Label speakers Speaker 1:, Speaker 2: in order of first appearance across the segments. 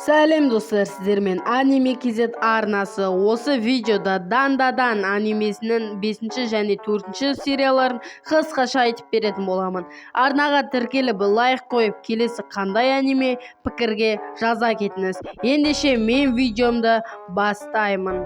Speaker 1: Сәлем достар, сіздермен Аниме KZ арнасы. Осы видеода Дандадан анимесінің 5 және 4 серияларын қысқаша айтып беретін боламын. Арнаға тіркеліп лайк қойып, келесі қандай аниме пікірге жаза кетіңіз. Ендеше мен видеомды бастаймын.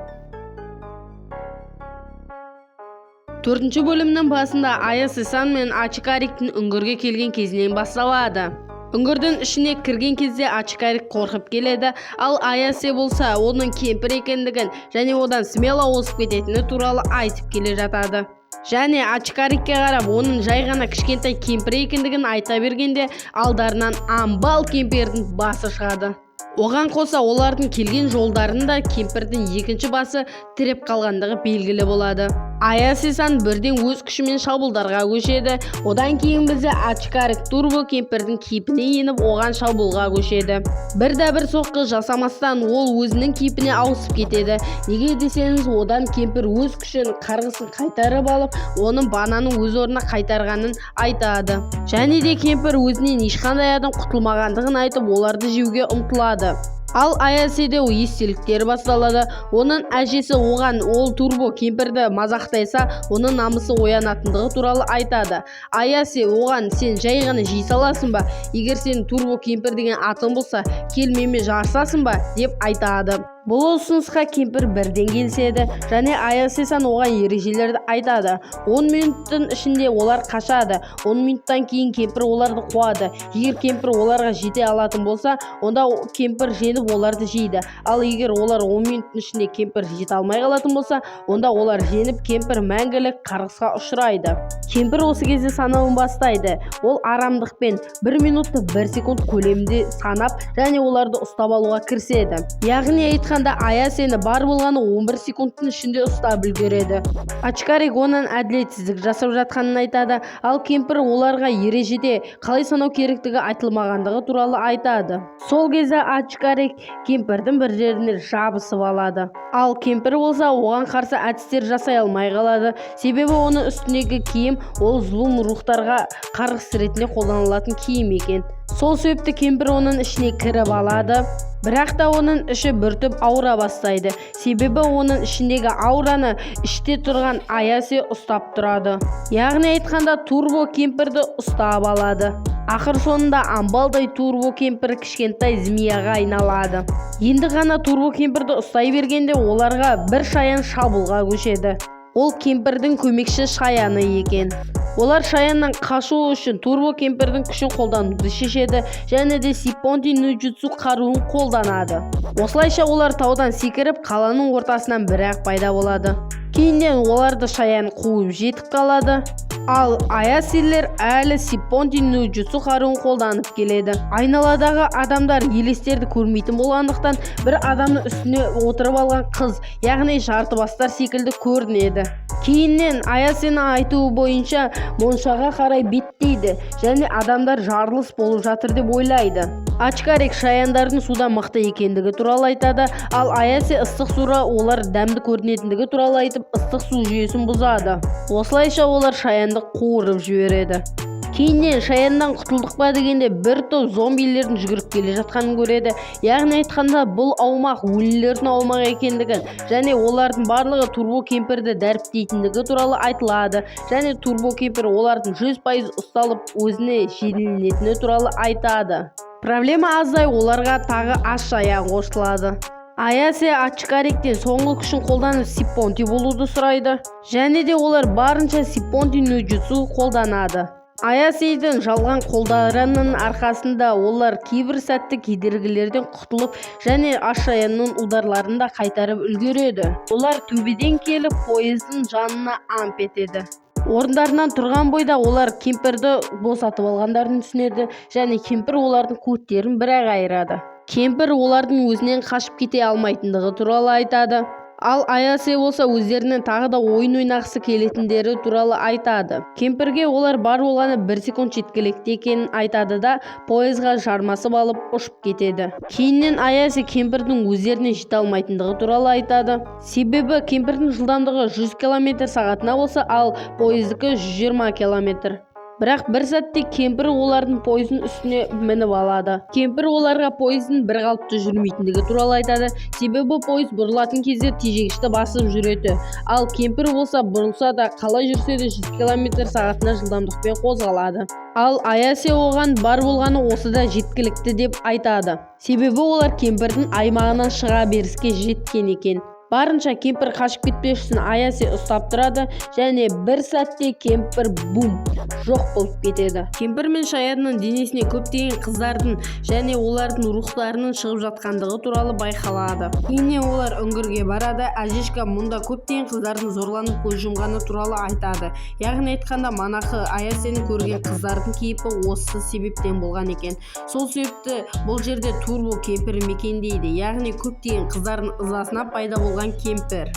Speaker 1: 4 бөлімнің басында Аясе-сан мен Ачикариктің үңгірге келген кезінен басталады. Үңгірдің ішіне кірген кезде Ачикарик қорқып келеді, ал Аясе болса оның кемпір екендігін және одан смело озып кететіні туралы айтып келе жатады. Және Ачикарикке қарап оның жай ғана кішкентай кемпір екендігін айта бергенде алдарынан амбал кемпірдің басы шығады. Оған қоса олардың келген жолдарында кемпірдің екінші басы тіреп қалғандығы белгілі болады. Аясе-сан бірден өз күшімен шабуылдарға көшеді. Одан кейін бізде Ачикарик турбо кемпірдің кейпіне еніп оған шабуылға көшеді. Бір соққы жасамастан ол өзінің кейпіне ауысып кетеді. Неге десеңіз, одан кемпір өз күшін қарғысын қайтарып алып, оның бананы өз орнына қайтарғанын айтады. Және де кемпір өзінен ешқандай адам құтылмағандығын айтып, оларды жеуге ұмтылады. Ал Аяседе естеліктер басталады. Оның әжесі оған ол турбо кемпірді мазақтайса, оның намысы оянатындығы туралы айтады. Аясе оған сен жай ғана жей саласың ба? Егер сен турбо кемпір деген атың болса, кел менімен жарысасың ба? Деп айтады. Бұл ұсынысқа кемпір бірден келіседі, және Аясе-сан оған ережелерді айтады. 10 минуттың ішінде олар қашады. 10 минуттан кейін кемпір оларды қуады. Егер кемпір оларға жете алатын болса, онда кемпір женіп оларды жейді. Ал егер олар 10 минуттың ішінде кемпір жете алмай қалатын болса, онда олар женіп кемпір мәңгілік қарғысқа ұшырайды. Кемпір осы кезде санауын бастайды. Ол арамдықпен 1 минутты 1 секунд көлемінде санап, және оларды ұстап алуға кіріседі. Яғни айтқанда Аясені бар болғаны 11 секундтың ішінде ұстап үлгереді. Ачикарик оның әділетсіздік жасап жатқанын айтады, ал кемпір оларға ережеде қалай санау керектігі айтылмағандығы туралы айтады. Сол кезде Ачикарик кемпірдің бір жеріне жабысып алады. Ал кемпір болса оған қарсы әдістер жасай алмай қалады. Себебі оның үстіндегі киім ол зұлым рухтарға қарғыс ретінде қолданылатын киім екен. Сол себепті кемпір оның ішіне кіріп алады. Бірақ та оның іші бүртіп ауыра бастайды. Себебі оның ішіндегі аураны іште тұрған Аясе ұстап тұрады. Яғни айтқанда турбо кемпірді ұстап алады. Ақыр соңында амбалдай турбо кемпір кішкентай змияға айналады. Енді ғана турбо кемпірді ұстай бергенде оларға бір шаян шабуылға көшеді. Ол кемпірдің көмекші шаяны екен. Олар шаяннан қашу үшін турбо кемпірдің күшін қолдануды шешеді, және де Сиппонди нуджутсу қаруын қолданады. Осылайша олар таудан секіріп қаланың ортасынан бір-ақ пайда болады. Кейіннен оларды шаян қуып жетіп қалады. Ал Аяселер әлі Сиппонди нуджутсу қаруын қолданып келеді. Айналадағы адамдар елестерді көрмейтін болғандықтан бір адамның үстіне отырып алған қыз, яғни жартыбастар секілді көрінеді. Кейіннен Аясенің айтуы бойынша моншаға қарай беттейді, және адамдар жарылыс болып жатыр деп ойлайды. Ачикарик шаяндардың суда мықты екендігі туралы айтады, ал Аясе ыстық суға олар дәмді көрінетіндігі туралы айтып, ыстық су жүйесін бұзады. Осылайша олар шаянды қуырып жібереді. Кейіннен шаяннан құтылдық па дегенде бір топ зомбилердің жүгіріп келе жатқанын көреді. Яғни айтқанда бұл аумақ өлілердің аумағы екендігін, және олардың барлығы турбо кемпірді дәріптейтіндігі туралы айтылады. Және турбо кемпір олардың 100% ұсталып өзіне жеңілетіні туралы айтады. Проблема аздай, оларға тағы аш шаян қосылады. Аясе Ачикариктен соңғы күшін қолданып Сиппонди болуды сұрайды. Және де олар барынша Сиппонди нуджутсу қолданады. Аяседің жалған қолдарының арқасында олар кейбір сәтті кедергілерден құтылып, және ашшаянның ударларын да қайтарып үлгереді. Олар төбеден келіп пойыздың жанына амп етеді. Орындарынан тұрған бойда олар кемпірді босатып алғандарын түсінеді, және кемпір олардың көттерін бір-ақ айырады. Кемпір олардың өзінен қашып кете алмайтындығы туралы айтады. Ал Аясе болса өздерінің тағы да ойын ойнағысы келетіндері туралы айтады. Кемпірге олар бар болғаны 1 секунд жеткілікті екенін айтады да пойызға жармасып алып ұшып кетеді. Кейіннен Аясе кемпірдің өздеріне жете алмайтындығы туралы айтады. Себебі кемпірдің жылдамдығы 100 км сағатына болса, ал пойыздікі 120 км. Бірақ бір сәтте кемпір олардың пойыздың үстіне мініп алады. Кемпір оларға пойыздың бір қалыпты жүрмейтіндігі туралы айтады, себебі пойыз бұрылатын кезде тежегішті басып жүреді. Ал кемпір болса бұрылса да қалай жүрсе де 100 км/сағатына жылдамдықпен қозғалады. Ал Аясе оған бар болғаны осыда жеткілікті деп айтады. Себебі олар кемпірдің аймағынан шыға беріске жеткен екен. Барынша кемпір қашып кетпес үшін Аясе ұстап тұрады және бір сәтте кемпір бум жоқ болып кетеді. Кемпір мен Шаянның денесіне көптеген қыздардың және олардың рухтарының шығып жатқандығы туралы байқалады. Кейіннен олар үңгірге барады. Ажешка мұнда көптеген қыздардың зорланып көз жұмғаны туралы айтады. Яғни айтқанда манақы Аясені көрген қыздардың кейпі осы себептен болған екен. Сол себепті бұл жерде турбо кемпір мекендейді. Яғни көптеген қыздардың ызасына пайда болған кемпір.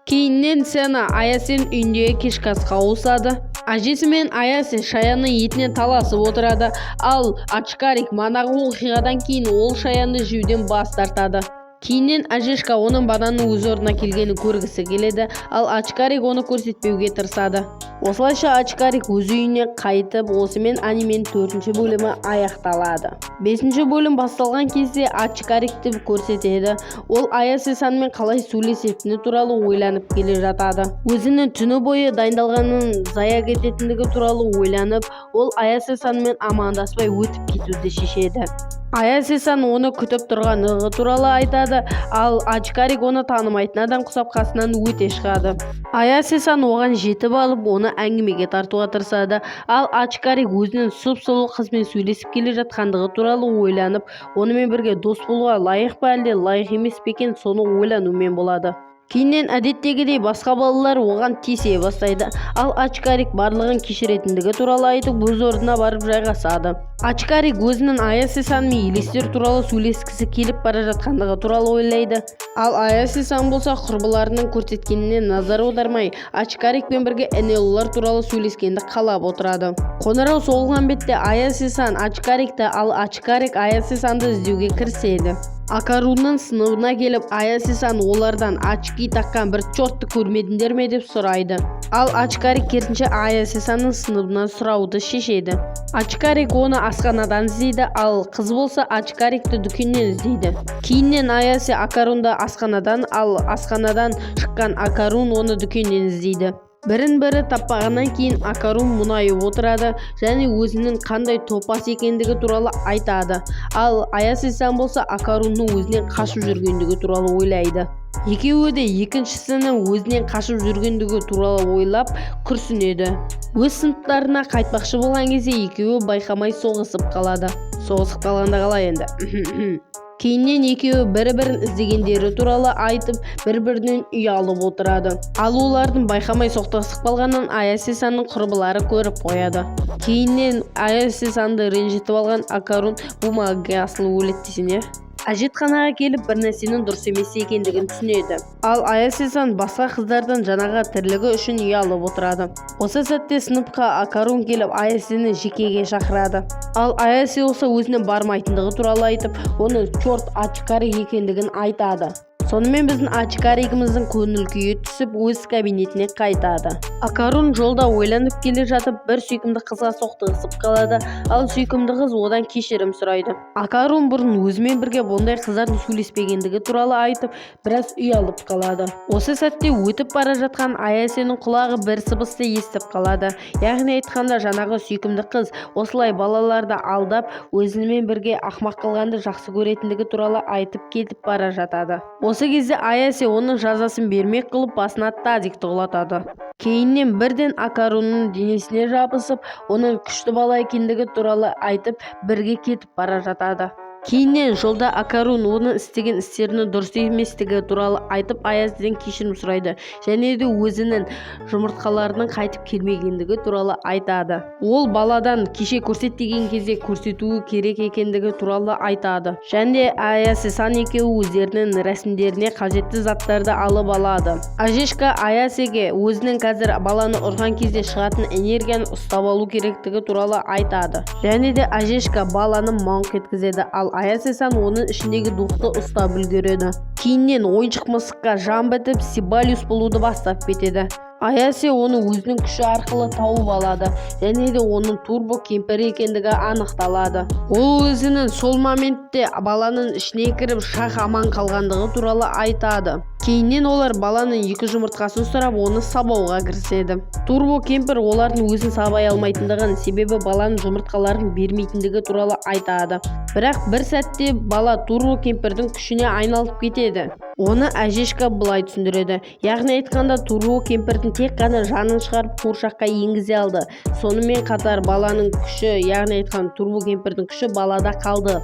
Speaker 1: Кейіннен Сена Аясен үйіндегі кешкі асқа ауысады. Әжесі мен Аясе Шаянның етінен таласып отырады. Ал Ачкарик манағы оқиғадан кейін ол Шаянды жеуден бас тартады. Кейіннен Ажешка оның бананның өз орнына келгенін көргісі келеді, ал Ачкарик оны көрсетпеуге тырысады. Осылайша Ачкарик өз үйіне қайтып, осымен анименің 4-ші бөлімі аяқталады. 5-ші бөлім басталған кезде Ачкарикті көрсетеді. Ол Аясе-санмен қалай сөйлесетіні туралы ойланып келе жатады. Өзінің түні бойы дайындалғанын зая кететіндігі туралы ойланып, ол Аясе-санмен амандаспай өтіп кетуді шешеді. Аясе-сан оны күтіп тұрғандығы туралы айтады, ал Ачкарик оны танымайтын адам құсап қасынан өте шығады. Аясе-сан оған жетіп алып, оны әңгімеге тартуға тырысады, ал Ачкарик өзінің сұп-сұлу қызбен сөйлесіп келе жатқандығы туралы ойланып, онымен бірге дос болуға лайық па әлде лайық емес пе екен, соны ойланумен болады. Кейіннен әдеттегідей басқа балалар оған тиісе бастайды, ал Ачкарик барлығын кешіретіндігі туралы айтып өз орнына барып жайғасады. Ачкарик өзінің Аясе-санмен елестер туралы сөйлескісі келіп бара жатқандығы туралы ойлайды. Ал Аясе-сан болса құрбыларының көрсеткеніне назар аудармай, Ачкарикпен бірге энелолар туралы сөйлескенді қалап отырады. Қоңырау соғылған бетте Аясе-сан Ачкарикті, ал Ачкарик Аясе-санды іздеуге кіріседі. Акарунның сыныбына келіп, Аясе-сан олардан очки таққан бір чортты көрмедіңдер ме деп сұрайды. Ал Ачкарик керісінше Аясе-санның сыныбынан сұрауды шешеді. Ачкарик оны асханадан іздейді, ал қыз болса Ачкарикті дүкеннен іздейді. Кейіннен Аясе Акарунды асханадан, ал асханадан шыққан Акарун оны дүкеннен іздейді. Бірін-бірі таппағаннан кейін Акарун мұңайып отырады және өзінің қандай топас екендігі туралы айтады. Ал Аясе-сан болса Акарунның өзінен қашып жүргендігі туралы ойлайды. Екеуі де екіншісінің өзінен қашып жүргендігі туралы ойлап күрсінеді. Өз сыныптарына қайтпақшы болған кезде екеуі байқамай соғысып қалады. Соғысып қалғанда қалай енді? Кейіннен екеуі бір-бірін іздегендері туралы айтып, бір-бірінен ұялып отырады. Ал олардың байқамай соқтығысып қалғанын Аясе-санның құрбылары көріп қояды. Кейіннен Аясе-санды ренжітіп алған Акарун бумагаға асылып өледі десең, әжетханаға келіп бір нәрсенің дұрыс емес екендігін түсінеді. Ал Аясе-сан басқа қыздардан жаңағы тірлігі үшін ұялып отырады. Осы сәтте сыныпқа Акарун келіп Аясені жекеге шақырады. Ал Аясе болса өзіне бармайтындығы туралы айтып, оны чорт Ачкарик екендігін айтады. Сонымен біздің Ачкаригіміздің көңіл күйі түсіп, өз кабинетіне қайтады. Акарун жолда ойланып келе жатып, бір сүйкімді қызға соқтығысып қалады, ал сүйкімді қыз одан кешірім сұрайды. Акарун бұрын өзімен бірге бұндай қыздардың сөйлеспегендігі туралы айтып, біраз ұялып қалады. Осы сәтте өтіп бара жатқан Аясенің құлағы бір сыбысты естіп қалады. Яғни айтқанда жаңағы сүйкімді қыз осылай балаларды алдап, өзімен бірге ақымақ қылғанды жақсы көретіндігі туралы айтып кетіп бара жатады. Осы кезде Аясе оның жазасын бермек қылып басына тазикті құлатады. Кейіннен бірден Акарунның денесіне жабысып, оның күшті бала екендігі туралы айтып, бірге кетіп бара жатады. Кейіннен жолда Акарун оның істеген істерінің дұрыс еместігі туралы айтып Аяседен кешірім сұрайды және де өзінің жұмыртқаларының қайтып келмегендігі туралы айтады. Ол баладан кеше көрсетпеген кезде көрсетуі керек екендігі туралы айтады. Және Аясе-сан екеуі өздерінің рәсімдеріне қажетті заттарды алып алады. Ажешка Аясеге өзінің қазір баланы ұрған кезде шығатын энергияны ұстап алу керектігі туралы айтады. Және де Ажешка баланы маңқ еткізеді, ал Аясе-сан оның ішіндегі духты ұстап үлгереді. Кейіннен ойыншық мысыққа жан бітіп Сибалиус болуды бастап кетеді. Аяси оны өзінің күші арқылы тауып алады және де оның турбо кемпір екендігі анықталады. Ол өзінің сол моментте баланың ішіне кіріп шақ аман қалғандығы туралы айтады. Кейіннен олар баланың 2 жұмыртқасын сұрап, оны сабауға кіріседі. Турбо кемпір олардың өзін сабай алмайтындығын, себебі баланың жұмыртқаларын бермейтіндігі туралы айтады. Бірақ бір сәтте бала турбо кемпірдің күшіне айналып кетеді. Оны әжешка былай түсіндіреді. Яғни айтқанда турбо кемпірдің тек қана жанын шығарып қуыршаққа енгізе алды. Сонымен қатар баланың күші, яғни айтқан турбо кемпірдің күші балада қалды.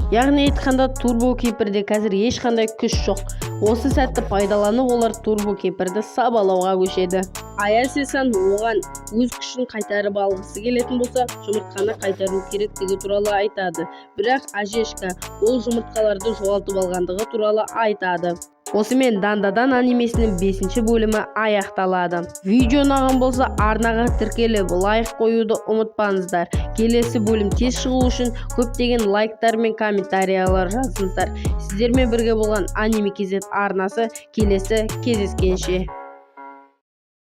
Speaker 1: Яғни айтқанда турбо кемпірде қазір ешқандай күш жоқ. Осы сәтті пайдаланып олар турбо кемпірді сабалауға көшеді. Аяси-сан оған өз күшін қайтарып алғысы келетін болса, жұмыртқаны қайтару керектігі туралы айтады. Бірақ әжешка ол жұмыртқаларды жоғалтып алғандығы туралы айтады. Осымен Дандадан анимесінің 5-ші бөлімі аяқталады. Видео ұнаған болса арнаға тіркеліп лайк қоюды ұмытпаңыздар. Келесі бөлім тез шығу үшін көптеген лайктар мен комментариялар жазыңыздар. Сіздермен бірге болған Anime KZ арнасы келесі кездескенше.